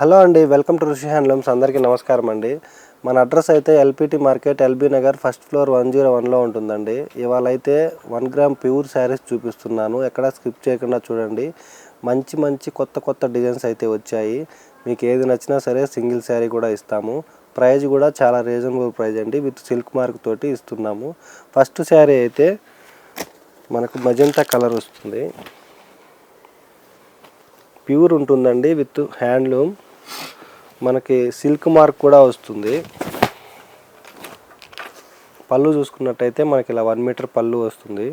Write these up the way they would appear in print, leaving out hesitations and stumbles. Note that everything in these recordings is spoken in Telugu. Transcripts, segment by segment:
హలో అండి, వెల్కమ్ టు ఋషి హ్యాండ్లూమ్స్. అందరికీ నమస్కారం అండి. మన అడ్రస్ అయితే LPT market, LB Nagar, first floor 101లో ఉంటుందండి. ఇవాళ అయితే 1 గ్రామ్ ప్యూర్ శారీస్ చూపిస్తున్నాను. ఎక్కడ స్కిప్ చేయకుండా చూడండి. మంచి కొత్త డిజైన్స్ అయితే వచ్చాయి. మీకు ఏది నచ్చినా సరే సింగిల్ శారీ కూడా ఇస్తాము. ప్రైస్ కూడా చాలా రీజనబుల్ ప్రైస్ అండి. విత్ సిల్క్ మార్క్ తోటి ఇస్తున్నాము. ఫస్ట్ శారీ అయితే మనకు మజంతా కలర్ వస్తుంది. ప్యూర్ ఉంటుందండి, విత్ హ్యాండ్లూమ్. మనకి సిల్క్ మార్క్ కూడా వస్తుంది. పళ్ళు చూసుకున్నట్టయితే మనకి ఇలా 1 మీటర్ పళ్ళు వస్తుంది.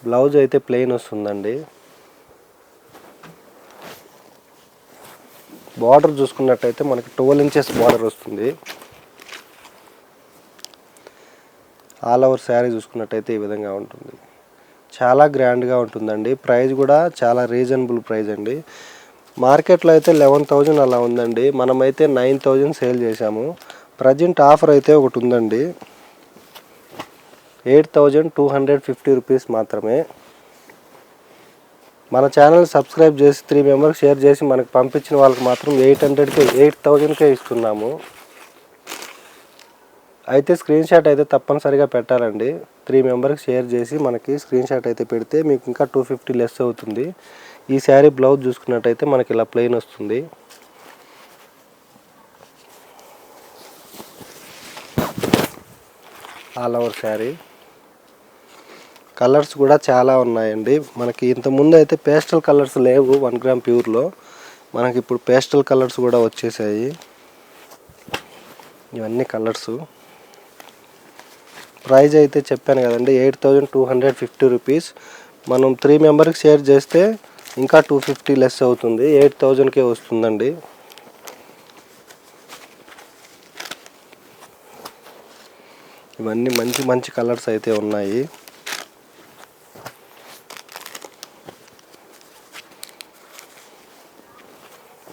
బ్లౌజ్ అయితే ప్లెయిన్ వస్తుందండి. బార్డర్ చూసుకున్నట్టయితే మనకి 12 ఇంచెస్ బార్డర్ వస్తుంది. ఆల్ ఓవర్ శారీ చూసుకున్నట్టయితే ఈ విధంగా ఉంటుంది. చాలా గ్రాండ్గా ఉంటుందండి. ప్రైస్ కూడా చాలా రీజనబుల్ ప్రైస్ అండి. మార్కెట్లో అయితే 11,000 అలా ఉందండి. మనమైతే 9,000 సేల్ చేశాము. ప్రజెంట్ ఆఫర్ అయితే ఒకటి ఉందండి, 8,250 రూపీస్ మాత్రమే. మన ఛానల్ సబ్స్క్రైబ్ చేసి 3 మెంబర్స్ షేర్ చేసి మనకు పంపించిన వాళ్ళకి మాత్రం 8,000కే ఇస్తున్నాము. అయితే స్క్రీన్ షాట్ అయితే తప్పనిసరిగా పెట్టాలండి. 3 మెంబర్కి షేర్ చేసి మనకి స్క్రీన్ షాట్ అయితే పెడితే మీకు ఇంకా 250 లెస్ అవుతుంది. ఈ శారీ బ్లౌజ్ చూసుకున్నట్టయితే మనకి ఇలా ప్లెయిన్ వస్తుంది. All over sari. కలర్స్ కూడా చాలా ఉన్నాయండి. మనకి ఇంతకుముందు అయితే పేస్టల్ కలర్స్ లేవు 1 గ్రామ్ ప్యూర్లో. మనకి ఇప్పుడు పేస్టల్ కలర్స్ కూడా వచ్చేసాయి. ఇవన్నీ కలర్సు. ప్రైజ్ అయితే చెప్పాను కదండి, 8,250 రూపీస్. మనం 3 మెంబర్కి షేర్ చేస్తే ఇంకా 250 లెస్ అవుతుంది. 8,000కే వస్తుందండి. ఇవన్నీ మంచి కలర్స్ అయితే ఉన్నాయి.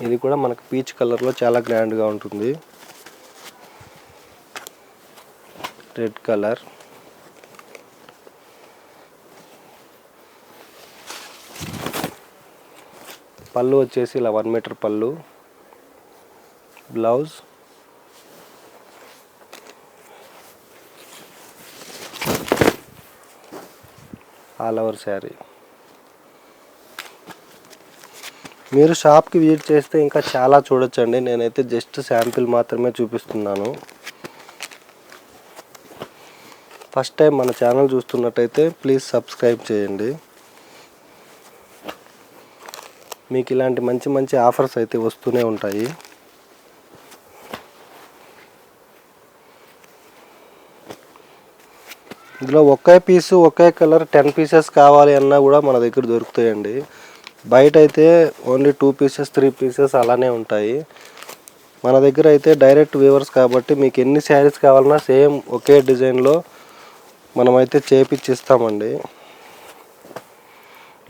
ఇది కూడా మనకు పీచ్ కలర్లో చాలా గ్రాండ్గా ఉంటుంది. Red colour. పళ్ళు వచ్చేసి ఇలా 1 మీటర్ పళ్ళు. Blouse all over sari. మీరు షాప్కి విజిట్ చేస్తే ఇంకా చాలా చూడొచ్చండి. నేనైతే జస్ట్ శాంపిల్ మాత్రమే చూపిస్తున్నాను. ఫస్ట్ టైం మన ఛానల్ చూస్తున్నట్టయితే ప్లీజ్ సబ్స్క్రైబ్ చేయండి. మీకు ఇలాంటి మంచి ఆఫర్స్ అయితే వస్తూనే ఉంటాయి. ఇందులో ఒకే పీసు ఒకే కలర్ 10 పీసెస్ కావాలి అన్నా కూడా మన దగ్గర దొరుకుతాయండి. బయట అయితే ఓన్లీ 2 పీసెస్ 3 పీసెస్ అలానే ఉంటాయి. మన దగ్గర అయితే డైరెక్ట్ వీవర్స్ కాబట్టి మీకు ఎన్ని శారీస్ కావాలన్నా సేమ్ ఒకే డిజైన్లో మనమైతే చేపిచ్చిస్తామండి.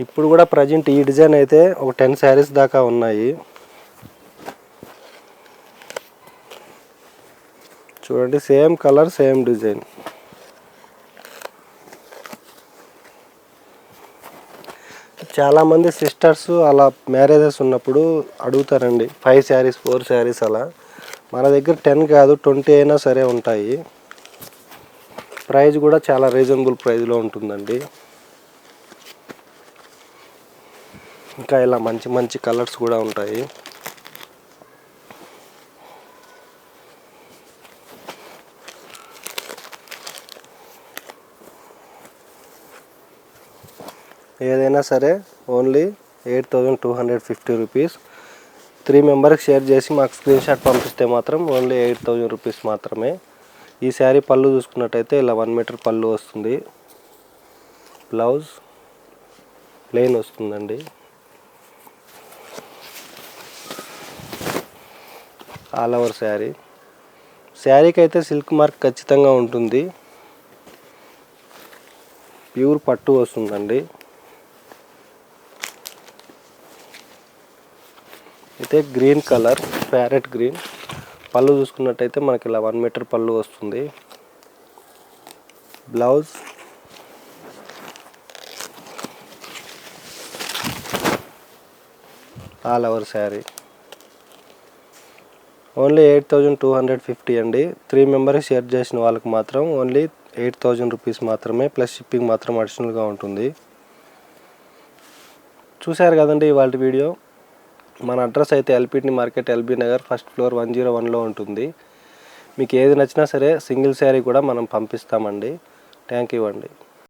ఇప్పుడు కూడా ప్రజెంట్ ఈ డిజైన్ అయితే ఒక 10 శారీస్ దాకా ఉన్నాయి. చూడండి, సేమ్ కలర్ సేమ్ డిజైన్. చాలామంది సిస్టర్స్ అలా మ్యారేజెస్ ఉన్నప్పుడు అడుగుతారండి 5 శారీస్ 4 శారీస్ అలా. మన దగ్గర 10 కాదు 20 అయినా సరే ఉంటాయి. ప్రైస్ కూడా చాలా రీజనబుల్ ప్రైస్లో ఉంటుందండి. ఇంకా ఇలా మంచి కలర్స్ కూడా ఉంటాయి. ఏదైనా సరే ఓన్లీ 8,250 రూపీస్. 3 మెంబర్కి షేర్ చేసి మాకు స్క్రీన్ షాట్ పంపిస్తే మాత్రం ఓన్లీ 8,000 రూపీస్ మాత్రమే. ఈ శారీ పళ్ళు చూసుకున్నట్టయితే ఇలా 1 మీటర్ పళ్ళు వస్తుంది. బ్లౌజ్ ప్లెయిన్ వస్తుందండి. All over sari. శారీకి అయితే సిల్క్ మార్క్ ఖచ్చితంగా ఉంటుంది. ప్యూర్ పట్టు వస్తుందండి. అయితే గ్రీన్ కలర్, ప్యారెట్ గ్రీన్. పళ్ళు చూసుకున్నట్టయితే మనకి ఇలా 1 మీటర్ పళ్ళు వస్తుంది. Blouse all over sari. Only 8250 అండి. 3 మెంబర్స్ షేర్ చేసిన వాళ్ళకి మాత్రం ఓన్లీ 8000 రూపీస్ మాత్రమే, ప్లస్ షిప్పింగ్ మాత్రం అడిషనల్గా ఉంటుంది. చూశారు కదండి ఇవాళ వీడియో. మన అడ్రస్ అయితే LPT market, LB Nagar, first floor 101లో ఉంటుంది. మీకు ఏది నచ్చినా సరే సింగిల్ శారీ కూడా మనం పంపిస్తామండి. థ్యాంక్ యూ అండి.